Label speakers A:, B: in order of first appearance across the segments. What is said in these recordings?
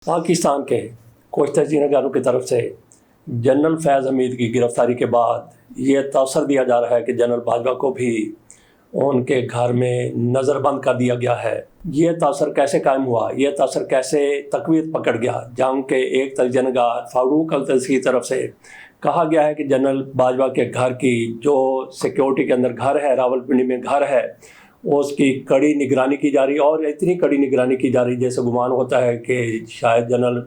A: پاکستان کے کچھ تجزیہ نگاروں کی طرف سے جنرل فیض حمید کی گرفتاری کے بعد یہ تاثر دیا جا رہا ہے کہ جنرل باجوہ کو بھی ان کے گھر میں نظر بند کر دیا گیا ہے۔ یہ تاثر کیسے قائم ہوا، یہ تاثر کیسے تقویت پکڑ گیا، جنگ کے ایک تجزیہ نگار فاروق التلسی کی طرف سے کہا گیا ہے کہ جنرل باجوہ کے گھر کی جو سیکیورٹی کے اندر گھر ہے، راولپنڈی میں گھر ہے، اس کی کڑی نگرانی کی جا رہی اور اتنی کڑی نگرانی کی جا رہی جیسے گمان ہوتا ہے کہ شاید جنرل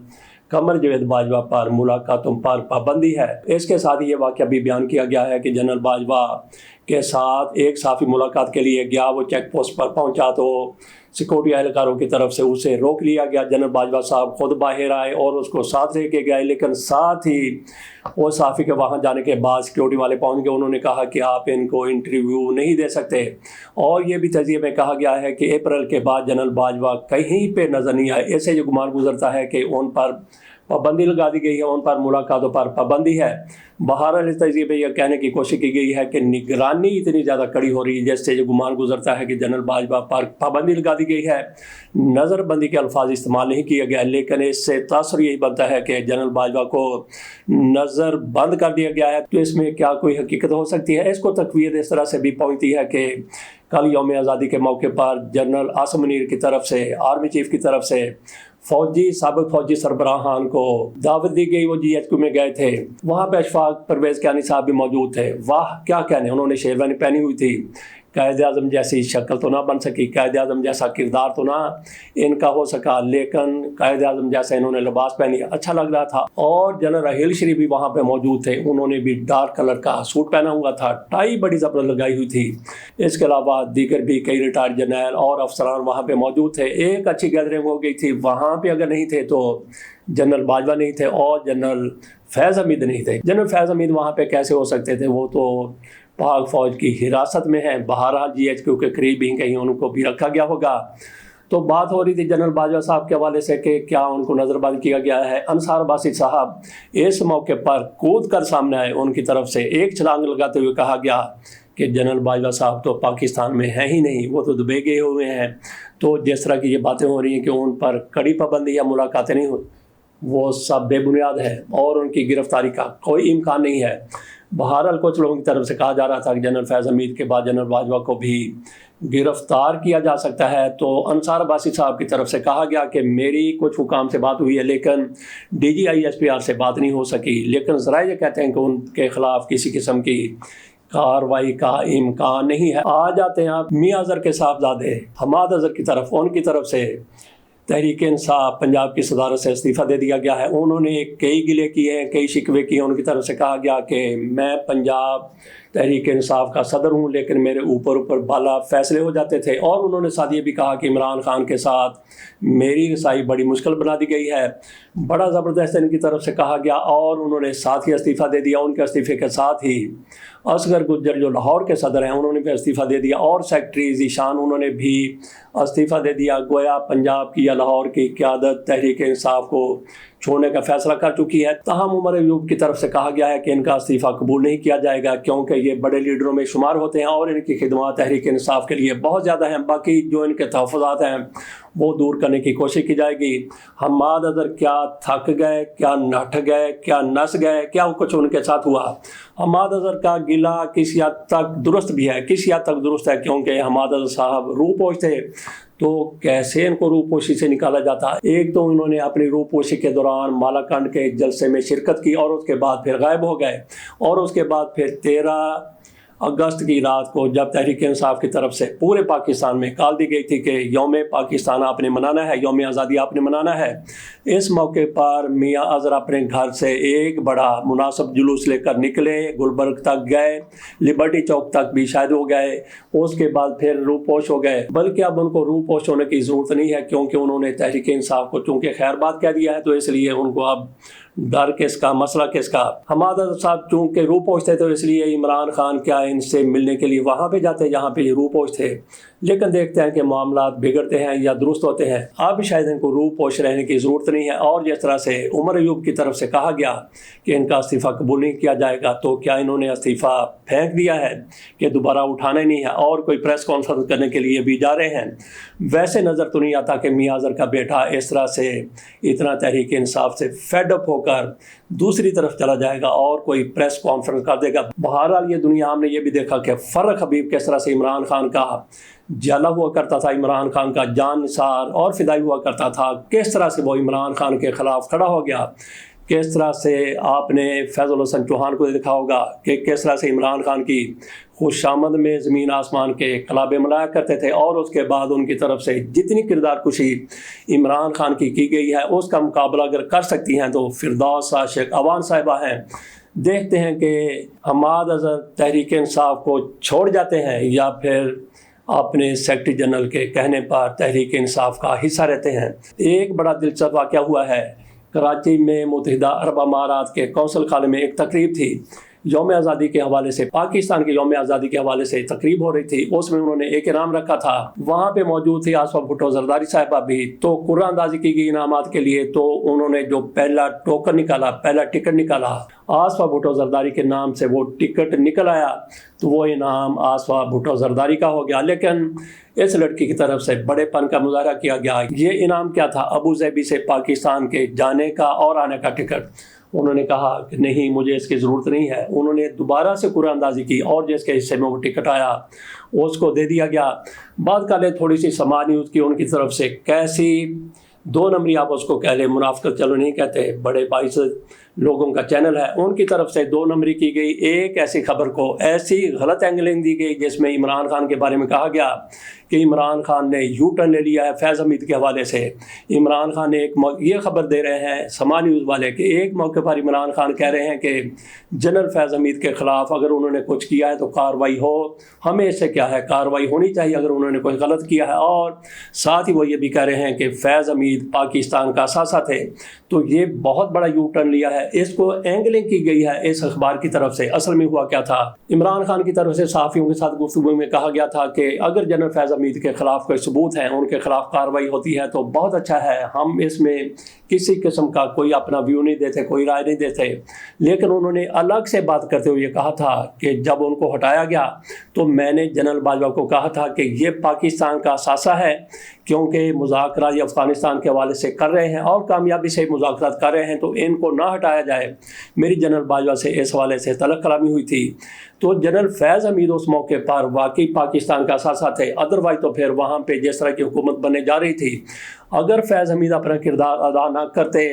A: قمر جاوید باجوہ پر ملاقاتوں پر پابندی ہے۔ اس کے ساتھ یہ واقعہ بھی بیان کیا گیا ہے کہ جنرل باجوہ کے ساتھ ایک صحافی ملاقات کے لیے گیا، وہ چیک پوسٹ پر پہنچا تو سیکورٹی اہلکاروں کی طرف سے اسے روک لیا گیا۔ جنرل باجوہ صاحب خود باہر آئے اور اس کو ساتھ لے کے گئے، لیکن ساتھ ہی وہ صحافی کے وہاں جانے کے بعد سیکورٹی والے پہنچ گئے، انہوں نے کہا کہ آپ ان کو انٹرویو نہیں دے سکتے، اور یہ بھی تجزیے میں کہا گیا ہے کہ اپریل کے بعد جنرل باجوہ کہیں پہ نظر نہیں آئے۔ ایسے جو گمان گزرتا ہے کہ ان پر پابندی لگا دی گئی ہے، ان پر ملاقاتوں پر پابندی ہے۔ بہرحال اس تجزیے میں یہ کہنے کی کوشش کی گئی ہے کہ نگرانی اتنی زیادہ کڑی ہو رہی ہے جس سے جو گمان گزرتا ہے کہ جنرل باجوہ پر پابندی لگا دی گئی ہے۔ نظر بندی کے الفاظ استعمال نہیں کیا گیا، لیکن اس سے تاثر یہی بنتا ہے کہ جنرل باجوہ کو نظر بند کر دیا گیا ہے۔ تو اس میں کیا کوئی حقیقت ہو سکتی ہے؟ اس کو تقویت اس طرح سے بھی پہنچتی ہے کہ کل یوم آزادی کے موقع پر جنرل عاصم منیر کی طرف سے، آرمی چیف کی طرف سے سابق فوجی سربراہان کو دعوت دی گئی، وہ جی ایچ کیو میں گئے تھے، وہاں پہ اشفاق پرویز کیانی صاحب بھی موجود تھے۔ واہ کیا کہنے، انہوں نے شیروانی پہنی ہوئی تھی، قائد اعظم جیسی شکل تو نہ بن سکی، قائد اعظم جیسا کردار تو نہ ان کا ہو سکا، لیکن قائد اعظم جیسا انہوں نے لباس پہنی، اچھا لگ رہا تھا۔ اور جنرل راحیل شریف بھی وہاں پہ موجود تھے، انہوں نے بھی ڈارک کلر کا سوٹ پہنا ہوا تھا، ٹائی بڑی زبردست لگائی ہوئی تھی۔ اس کے علاوہ دیگر بھی کئی ریٹائرڈ جرنیل اور افسران وہاں پہ موجود تھے۔ ایک اچھی گیدرنگ ہو گئی تھی، وہاں پہ اگر نہیں تھے تو جنرل باجوہ نہیں تھے اور جنرل فیض حمید نہیں تھے۔ جنرل فیض حمید وہاں پہ کیسے ہو سکتے تھے، وہ تو پاک فوج کی حراست میں ہے، بہرحال جی ایچ کیو کے قریب ہی کہیں ان کو بھی رکھا گیا ہوگا۔ تو بات ہو رہی تھی جنرل باجوہ صاحب کے حوالے سے کہ کیا ان کو نظر بند کیا گیا ہے۔ انصار باسط صاحب اس موقع پر کود کر سامنے آئے، ان کی طرف سے ایک چھلانگ لگاتے ہوئے کہا گیا کہ جنرل باجوہ صاحب تو پاکستان میں ہیں ہی نہیں، وہ تو دبئی گئے ہوئے ہیں۔ تو جس طرح کی یہ باتیں ہو رہی ہیں کہ ان پر کڑی پابندی یا ملاقاتیں نہیں ہوئی، وہ سب بے بنیاد ہے اور ان کی گرفتاری کا کوئی امکان نہیں ہے۔ بہرحال کچھ لوگوں کی طرف سے کہا جا رہا تھا کہ جنرل فیض حمید کے بعد جنرل باجوہ کو بھی گرفتار کیا جا سکتا ہے، تو انصار باسط صاحب کی طرف سے کہا گیا کہ میری کچھ حکام سے بات ہوئی ہے لیکن D G I S P R سے بات نہیں ہو سکی، لیکن ذرائع یہ کہتے ہیں کہ ان کے خلاف کسی قسم کی کارروائی کا امکان نہیں ہے۔ آ جاتے ہیں آپ میاں اظہر کے صاحبزادے حماد اظہر کی طرف، ان کی طرف سے تحریک انصاف پنجاب کی صدارت سے استعفیٰ دے دیا گیا ہے۔ انہوں نے کئی گلے کیے ہیں، کئی شکوے کیے ہیں، ان کی طرف سے کہا گیا کہ میں پنجاب تحریک انصاف کا صدر ہوں لیکن میرے اوپر بالا فیصلے ہو جاتے تھے، اور انہوں نے ساتھ یہ بھی کہا کہ عمران خان کے ساتھ میری رسائی بڑی مشکل بنا دی گئی ہے، بڑا زبردست ان کی طرف سے کہا گیا، اور انہوں نے ساتھ ہی استعفیٰ دے دیا۔ ان کے استعفے کے ساتھ ہی اصغر گجر جو لاہور کے صدر ہیں، انہوں نے بھی استعفیٰ دے دیا، اور سیکٹری ذیشان انہوں نے بھی استعفیٰ دے دیا۔ گویا پنجاب کی یا لاہور کی قیادت تحریک انصاف کو چھوڑنے کا فیصلہ کر چکی ہے۔ تاہم عمر ایوب کی طرف سے کہا گیا ہے کہ ان کا استعفیٰ قبول نہیں کیا جائے گا کیونکہ یہ بڑے لیڈروں میں شمار ہوتے ہیں اور ان کی خدمات تحریک انصاف کے لیے بہت زیادہ ہیں۔ باقی جو ان کے تحفظات ہیں وہ دور کرنے کی کوشش کی جائے گی۔ حماد اظہر کیا تھک گئے، کیا نٹھ گئے، کیا نس گئے، کیا کچھ ان کے ساتھ ہوا؟ حماد اظہر کا گلہ کسی حد تک درست بھی ہے، کسی حد تک درست ہے، کیونکہ حماد اظہر صاحب روپوش تھے، تو کیسے ان کو روپوشی سے نکالا جاتا؟ ایک تو انہوں نے اپنی روپوشی کے دوران مالاکنڈ کے جلسے میں شرکت کی اور اس کے بعد پھر غائب ہو گئے، اور اس کے بعد پھر 13 اگست کی رات کو جب تحریک انصاف کی طرف سے پورے پاکستان میں کال دی گئی تھی کہ یوم پاکستان آپ نے منانا ہے، یوم آزادی آپ نے منانا ہے، اس موقع پر میاں اظہر اپنے گھر سے ایک بڑا مناسب جلوس لے کر نکلے، گلبرگ تک گئے، لبرٹی چوک تک بھی شاید ہو گئے، اس کے بعد پھر روپوش ہو گئے۔ بلکہ اب ان کو روپوش ہونے کی ضرورت نہیں ہے کیونکہ انہوں نے تحریک انصاف کو چونکہ خیر بات کہہ دیا ہے، تو اس لیے ان کو اب ڈر کس کا، مسئلہ کس کا؟ حماد اظہر صاحب چونکہ روپوش تھے تو اس لیے عمران خان کیا ان سے ملنے کے لیے وہاں پہ جاتے جہاں پہ یہ روپوش تھے، لیکن دیکھتے ہیں کہ معاملات بگڑتے ہیں یا درست ہوتے ہیں۔ اب شاید ان کو روح پوش رہنے کی ضرورت نہیں ہے، اور جس طرح سے عمر ایوب کی طرف سے کہا گیا کہ ان کا استعفیٰ قبول نہیں کیا جائے گا، تو کیا انہوں نے استعفیٰ پھینک دیا ہے کہ دوبارہ اٹھانا ہی نہیں ہے اور کوئی پریس کانفرنس کرنے کے لیے بھی جا رہے ہیں؟ ویسے نظر تو نہیں آتا کہ میاں اظہر کا بیٹا اس طرح سے اتنا تحریک انصاف سے فیڈ اپ ہو کر دوسری طرف چلا جائے گا اور کوئی پریس کانفرنس کر دے گا۔ بہرحال یہ دنیا ہم نے یہ بھی دیکھا کہ فرق حبیب کس طرح سے عمران خان کا جالا ہوا کرتا تھا، عمران خان کا جان نثار اور فدائی ہوا کرتا تھا، کس طرح سے وہ عمران خان کے خلاف کھڑا ہو گیا۔ کس طرح سے آپ نے فیض الحسن چوہان کو دیکھا ہوگا کہ کس طرح سے عمران خان کی خوش آمد میں زمین آسمان کے کلابے ملایا کرتے تھے، اور اس کے بعد ان کی طرف سے جتنی کردار کشی عمران خان کی گئی ہے اس کا مقابلہ اگر کر سکتی ہیں تو فردوس عاشق اوان صاحبہ ہیں۔ دیکھتے ہیں کہ حماد اظہر تحریک انصاف کو چھوڑ جاتے ہیں یا پھر اپنے سیکرٹری جنرل کے کہنے پر تحریک انصاف کا حصہ رہتے ہیں۔ ایک بڑا دلچسپ واقعہ ہوا ہے، کراچی میں متحدہ عرب امارات کے قونصل خانے میں ایک تقریب تھی، یوم آزادی کے حوالے سے، پاکستان کے یوم آزادی کے حوالے سے تقریب ہو رہی تھی۔ اس میں انہوں نے ایک انعام رکھا تھا، وہاں پہ موجود تھی آصفہ بھٹو زرداری صاحبہ بھی، تو قرعہ اندازی کی گئی انعامات کے لیے، تو انہوں نے جو پہلا ٹوکن نکالا، پہلا ٹکٹ نکالا، آصفہ بھٹو زرداری کے نام سے وہ ٹکٹ نکل آیا، تو وہ انعام آصفہ بھٹو زرداری کا ہو گیا۔ لیکن اس لڑکی کی طرف سے بڑے پن کا مظاہرہ کیا گیا۔ یہ انعام کیا تھا؟ ابو ظبی سے پاکستان کے جانے کا اور آنے کا ٹکٹ۔ انہوں نے کہا کہ نہیں، مجھے اس کی ضرورت نہیں ہے۔ انہوں نے دوبارہ سے قرعہ اندازی کی اور جس کے حصے میں وہ ٹکٹ آیا اس کو دے دیا گیا۔ بعد کالے تھوڑی سی سما نیوز کی ان کی طرف سے کیسی دو نمبری، آپ اس کو کہہ لیں، منافقت چلو نہیں کہتے، بڑے باعث لوگوں کا چینل ہے، ان کی طرف سے دو نمبری کی گئی۔ ایک ایسی خبر کو ایسی غلط اینگلنگ دی گئی جس میں عمران خان کے بارے میں کہا گیا کہ عمران خان نے یو ٹرن لے لیا ہے فیض حمید کے حوالے سے۔ عمران خان نے یہ خبر دے رہے ہیں سما نیوز والے کہ ایک موقع پر عمران خان کہہ رہے ہیں کہ جنرل فیض حمید کے خلاف اگر انہوں نے کچھ کیا ہے تو کارروائی ہو، ہمیں اس سے کیا ہے، کارروائی ہونی چاہیے اگر انہوں نے کوئی غلط کیا ہے۔ اور ساتھ ہی وہ یہ بھی کہہ رہے ہیں کہ فیض حمید پاکستان کا اثاثہ تھے۔ تو یہ بہت بڑا یو ٹرن لیا ہے، اس کو اینگلنگ کی گئی ہے اس اخبار کی طرف سے۔ اصل میں ہوا کیا تھا، عمران خان کی طرف سے صحافیوں کے ساتھ گفتگو میں کہا گیا تھا کہ اگر جنرل فیض حمید کے خلاف کوئی ثبوت ہے، ان کے خلاف کارروائی ہوتی ہے تو بہت اچھا ہے، ہم اس میں کسی قسم کا کوئی اپنا ویو نہیں دیتے، کوئی رائے نہیں دیتے۔ لیکن انہوں نے الگ سے بات کرتے ہوئے یہ کہا تھا کہ جب ان کو ہٹایا گیا تو میں نے جنرل باجوہ کو کہا تھا کہ یہ پاکستان کا اثاثہ ہے، کیونکہ مذاکرات یہ افغانستان کے حوالے سے کر رہے ہیں اور کامیابی سے مذاکرات کر رہے ہیں، تو ان کو نہ ہٹایا جائے۔ میری جنرل باجوہ سے اس حوالے سے طلب کلامی ہوئی تھی۔ تو جنرل فیض حمید اس موقع پر واقعی پاکستان کا اثاثہ تھے، ادروائز تو پھر وہاں پہ جس طرح کی حکومت بننے جا رہی تھی، اگر فیض حمید اپنا کردار ادا نہ کرتے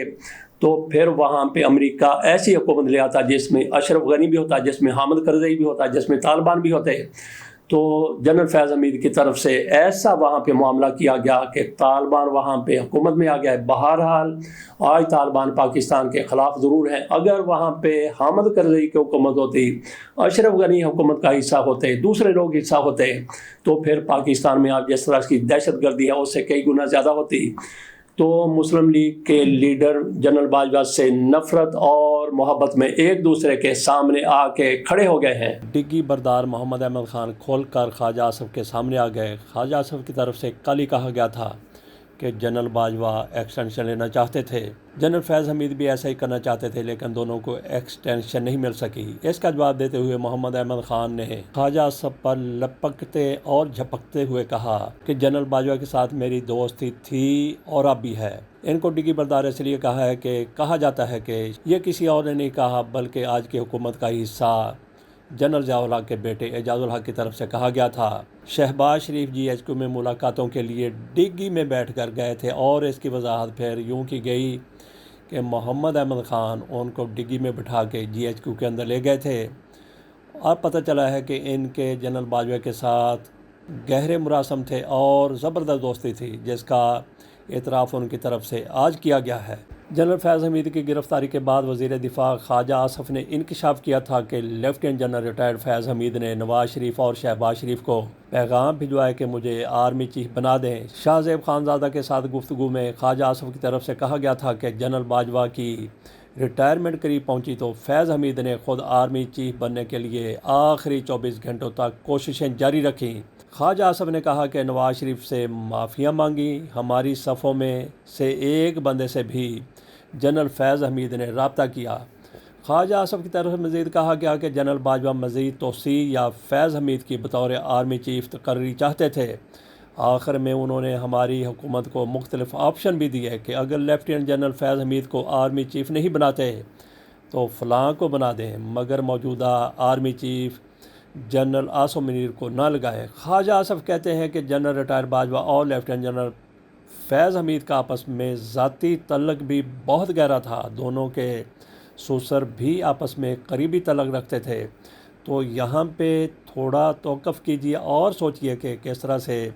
A: تو پھر وہاں پہ امریکہ ایسی حکومت لے آتا جس میں اشرف غنی بھی ہوتا، جس میں حامد کرزئی بھی ہوتا، جس میں طالبان بھی ہوتے۔ تو جنرل فیض حمید کی طرف سے ایسا وہاں پہ معاملہ کیا گیا کہ طالبان وہاں پہ حکومت میں آ گیا ہے۔ بہرحال آج طالبان پاکستان کے خلاف ضرور ہیں، اگر وہاں پہ حامد کرزئی کی حکومت ہوتی، اشرف غنی حکومت کا حصہ ہوتے، دوسرے لوگ حصہ ہوتے، تو پھر پاکستان میں آج جس طرح کی دہشت گردی ہے اس سے کئی گنا زیادہ ہوتی۔ تو مسلم لیگ کے لیڈر جنرل باجوہ سے نفرت اور محبت میں ایک دوسرے کے سامنے آ کے کھڑے ہو گئے ہیں۔ ڈگی بردار محمد احمد خان کھول کر خواجہ آصف کے سامنے آ گئے۔ خواجہ آصف کی طرف سے کل ہی کہا گیا تھا کہ جنرل باجوہ ایکسٹینشن لینا چاہتے تھے، جنرل فیض حمید بھی ایسا ہی کرنا چاہتے تھے، لیکن دونوں کو ایکسٹینشن نہیں مل سکی۔ اس کا جواب دیتے ہوئے محمد احمد خان نے خواجہ آصف پر لپکتے اور جھپکتے ہوئے کہا کہ جنرل باجوہ کے ساتھ میری دوستی تھی اور اب بھی ہے۔ ان کو ڈگی بردار اس لیے کہا ہے کہ کہا جاتا ہے کہ یہ کسی اور نے نہیں کہا بلکہ آج کی حکومت کا حصہ جنرل ضیاء الحق کے بیٹے اعجاز الحق کی طرف سے کہا گیا تھا۔ شہباز شریف جی ایچ کیو میں ملاقاتوں کے لیے ڈگی میں بیٹھ کر گئے تھے، اور اس کی وضاحت پھر یوں کی گئی کہ محمد احمد خان ان کو ڈگی میں بٹھا کے جی ایچ کیو کے اندر لے گئے تھے، اور پتہ چلا ہے کہ ان کے جنرل باجوہ کے ساتھ گہرے مراسم تھے اور زبردست دوستی تھی، جس کا اعتراف ان کی طرف سے آج کیا گیا ہے۔ جنرل فیض حمید کی گرفتاری کے بعد وزیر دفاع خواجہ آصف نے انکشاف کیا تھا کہ لیفٹیننٹ جنرل ریٹائرڈ فیض حمید نے نواز شریف اور شہباز شریف کو پیغام بھجوایا کہ مجھے آرمی چیف بنا دیں۔ شاہ زیب خانزادہ کے ساتھ گفتگو میں خواجہ آصف کی طرف سے کہا گیا تھا کہ جنرل باجوہ کی ریٹائرمنٹ قریب پہنچی تو فیض حمید نے خود آرمی چیف بننے کے لیے آخری 24 گھنٹوں تک کوششیں جاری رکھیں۔ خواجہ آصف نے کہا کہ نواز شریف سے معافیاں مانگی، ہماری صفوں میں سے ایک بندے سے بھی جنرل فیض حمید نے رابطہ کیا۔ خواجہ آصف کی طرف سے مزید کہا گیا کہ جنرل باجوہ مزید توسیع یا فیض حمید کی بطور آرمی چیف تقرری چاہتے تھے۔ آخر میں انہوں نے ہماری حکومت کو مختلف آپشن بھی دیے کہ اگر لیفٹیننٹ جنرل فیض حمید کو آرمی چیف نہیں بناتے تو فلاں کو بنا دیں، مگر موجودہ army chief general Asif Munir کو نہ لگائیں۔ خواجہ آصف کہتے ہیں کہ جنرل ریٹائر باجوہ اور لیفٹیننٹ جنرل فیض حمید کا آپس میں ذاتی تعلق بھی بہت گہرا تھا، دونوں کے سسر بھی آپس میں قریبی تعلق رکھتے تھے۔ تو یہاں پہ تھوڑا توقف کیجیے اور سوچئے کہ کس طرح سے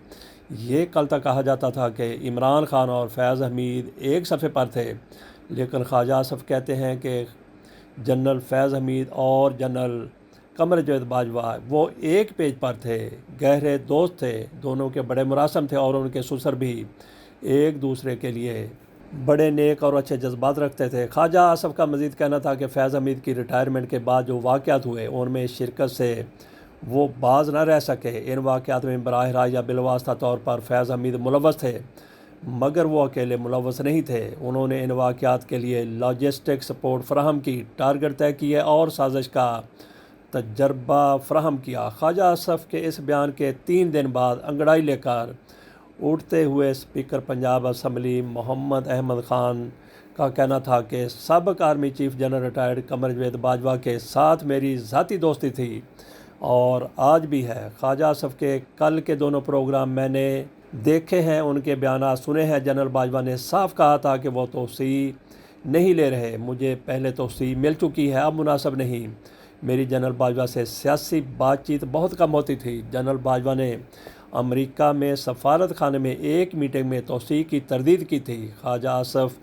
A: یہ کل تک کہا جاتا تھا کہ عمران خان اور فیض حمید ایک صفحے پر تھے، لیکن خواجہ آصف کہتے ہیں کہ جنرل فیض حمید اور جنرل قمر جاوید باجوہ وہ ایک پیج پر تھے، گہرے دوست تھے، دونوں کے بڑے مراسم تھے اور ان کے سسر بھی ایک دوسرے کے لیے بڑے نیک اور اچھے جذبات رکھتے تھے۔ خواجہ آصف کا مزید کہنا تھا کہ فیض حمید کی ریٹائرمنٹ کے بعد جو واقعات ہوئے ان میں شرکت سے وہ باز نہ رہ سکے۔ ان واقعات میں براہ راست یا بالواسطہ طور پر فیض حمید ملوث تھے، مگر وہ اکیلے ملوث نہیں تھے۔ انہوں نے ان واقعات کے لیے لاجسٹک سپورٹ فراہم کی، ٹارگٹ طے کیے اور سازش کا تجربہ فراہم کیا۔ خواجہ آصف کے اس بیان کے 3 دن بعد انگڑائی لے کر اٹھتے ہوئے اسپیکر پنجاب اسمبلی محمد احمد خان کا کہنا تھا کہ سابق army chief general retired Qamar Javed Bajwa کے ساتھ میری ذاتی دوستی تھی اور آج بھی ہے۔ خواجہ آصف کے کل کے دونوں پروگرام میں نے دیکھے ہیں، ان کے بیانات سنے ہیں۔ جنرل باجوہ نے صاف کہا تھا کہ وہ توسیع نہیں لے رہے، مجھے پہلے توسیع مل چکی ہے، اب مناسب نہیں۔ میری جنرل باجوہ سے سیاسی بات چیت بہت کم ہوتی تھی۔ جنرل باجوہ نے امریکہ میں سفارت خانے میں ایک میٹنگ میں توسیع کی تردید کی تھی۔ خواجہ آصف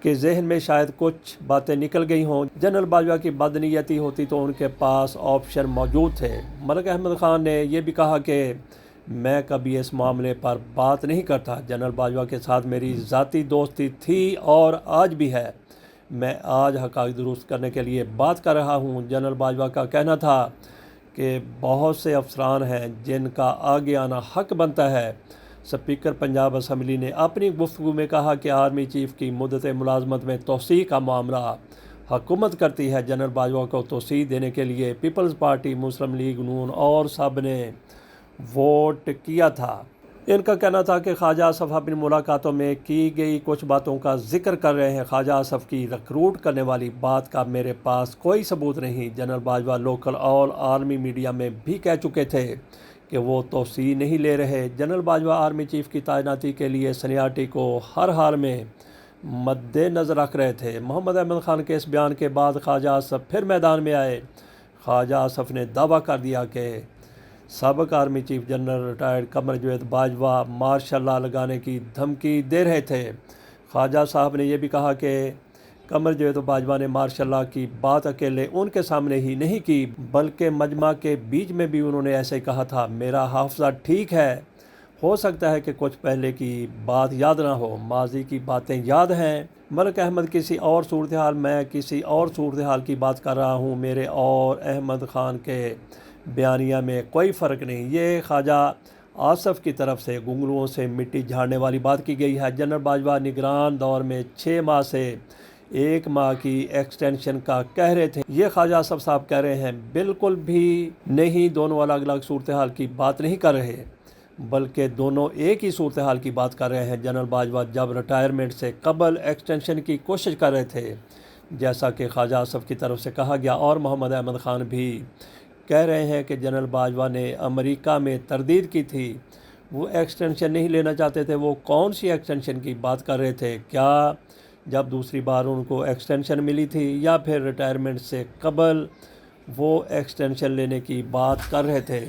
A: کے ذہن میں شاید کچھ باتیں نکل گئی ہوں۔ جنرل باجوہ کی بدنیتی ہوتی تو ان کے پاس آپشن موجود تھے۔ ملک احمد خان نے یہ بھی کہا کہ میں کبھی اس معاملے پر بات نہیں کرتا، جنرل باجوہ کے ساتھ میری ذاتی دوستی تھی اور آج بھی ہے، میں آج حقائق درست کرنے کے لیے بات کر رہا ہوں۔ جنرل باجوہ کا کہنا تھا کہ بہت سے افسران ہیں جن کا آگے آنا حق بنتا ہے۔ اسپیکر پنجاب اسمبلی نے اپنی گفتگو میں کہا کہ آرمی چیف کی مدت ملازمت میں توسیع کا معاملہ حکومت کرتی ہے۔ جنرل باجوہ کو توسیع دینے کے لیے پیپلز پارٹی، مسلم لیگ نون اور سب نے ووٹ کیا تھا۔ ان کا کہنا تھا کہ خواجہ آصف اپنی ملاقاتوں میں کی گئی کچھ باتوں کا ذکر کر رہے ہیں۔ خواجہ آصف کی ریکروٹ کرنے والی بات کا میرے پاس کوئی ثبوت نہیں۔ جنرل باجوہ لوکل اور عالمی میڈیا میں بھی کہہ چکے تھے کہ وہ توسیع نہیں لے رہے۔ جنرل باجوہ آرمی چیف کی تعیناتی کے لیے سینیارٹی کو ہر حال میں مد نظر رکھ رہے تھے۔ محمد احمد خان کے اس بیان کے بعد خواجہ آصف پھر میدان میں آئے۔ خواجہ آصف نے دعویٰ کر دیا کہ سابق army chief general retired Qamar Javed Bajwa martial law لگانے کی دھمکی دے رہے تھے۔ خواجہ صاحب نے یہ بھی کہا کہ قمر جاوید باجوہ نے مارشل لاء کی بات اکیلے ان کے سامنے ہی نہیں کی، بلکہ مجمع کے بیچ میں بھی انہوں نے ایسے کہا تھا۔ میرا حافظہ ٹھیک ہے، ہو سکتا ہے کہ کچھ پہلے کی بات یاد نہ ہو، ماضی کی باتیں یاد ہیں۔ ملک احمد کسی اور صورتحال، میں کسی اور صورتحال کی بات کر رہا ہوں۔ میرے اور احمد خان کے بیانیہ میں کوئی فرق نہیں۔ یہ خواجہ آصف کی طرف سے گنگلوؤں سے مٹی جھاڑنے والی بات کی گئی ہے۔ جنرل باجوہ نگران دور میں 6 ماہ سے 1 ماہ کی ایکسٹینشن کا کہہ رہے تھے، یہ خواجہ آصف صاحب کہہ رہے ہیں۔ بالکل بھی نہیں، دونوں الگ الگ صورتحال کی بات نہیں کر رہے، بلکہ دونوں ایک ہی صورتحال کی بات کر رہے ہیں۔ جنرل باجوہ جب ریٹائرمنٹ سے قبل ایکسٹینشن کی کوشش کر رہے تھے، جیسا کہ خواجہ آصف کی طرف سے کہا گیا، اور محمد احمد خان بھی کہہ رہے ہیں کہ جنرل باجوہ نے امریکہ میں تردید کی تھی، وہ ایکسٹینشن نہیں لینا چاہتے تھے۔ وہ کون سی ایکسٹینشن کی بات کر رہے تھے؟ کیا جب دوسری بار ان کو ایکسٹینشن ملی تھی، یا پھر ریٹائرمنٹ سے قبل وہ ایکسٹینشن لینے کی بات کر رہے تھے؟